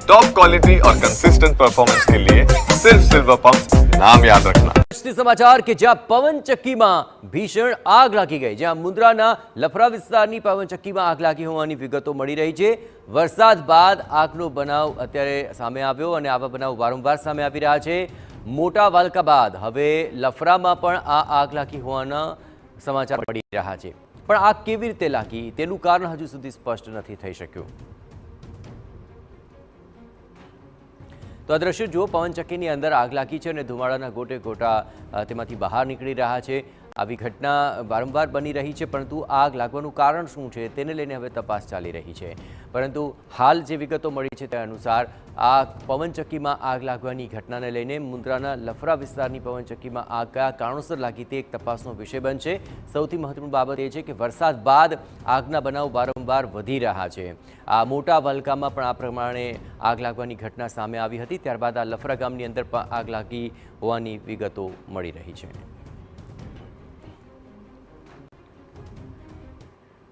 Top quality और consistent performance के लिए सिर्फ सिल्वर पंप नाम याद रखना। સમાચાર કે જ્યાં પવનચક્કીમાં ભીષણ આગ લાગી ગઈ, જ્યાં મુન્દ્રાના લફરા વિસ્તારની પવનચક્કીમાં આગ લાગી હોવાની વિગતો મળી રહી છે। વરસાદ બાદ આગનો બનાવ અત્યારે સામે આવ્યો અને આવા બનાવ વારંવાર સામે આવી રહ્યા છે। મોટા વાલકા બાદ હવે લફરામાં પણ આ આગ લાગી હોવાના સમાચાર મળી રહ્યા છે, પણ આગ કેવી રીતે લાગી તેનું કારણ હજુ સુધી સ્પષ્ટ નથી થઈ શક્યું। तो आ दृश्य जो पवनचक्की अंदर आग लागी है, धुमाड़ा गोटे गोटा तेमांथी बहार निकली रहा है। આવી ઘટના વારંવાર બની રહી છે, પરંતુ આગ લાગવાનું કારણ શું છે તેને લઈને હવે તપાસ ચાલી રહી છે। પરંતુ હાલ જે વિગતો મળી છે તે અનુસાર આ પવનચક્કીમાં આગ લાગવાની ઘટનાને લઈને મુન્દ્રાના લફરા વિસ્તારની પવનચક્કીમાં આગ કયા કારણોસર લાગી તે એક તપાસનો વિષય બનશે। સૌથી મહત્વની બાબત એ છે કે વરસાદ બાદ આગના બનાવ વારંવાર વધી રહ્યા છે। આ મોટા વલકામાં પણ આ પ્રમાણે આગ લાગવાની ઘટના સામે આવી હતી, ત્યારબાદ આ લફરા ગામની અંદર પણ આગ લાગી હોવાની વિગતો મળી રહી છે।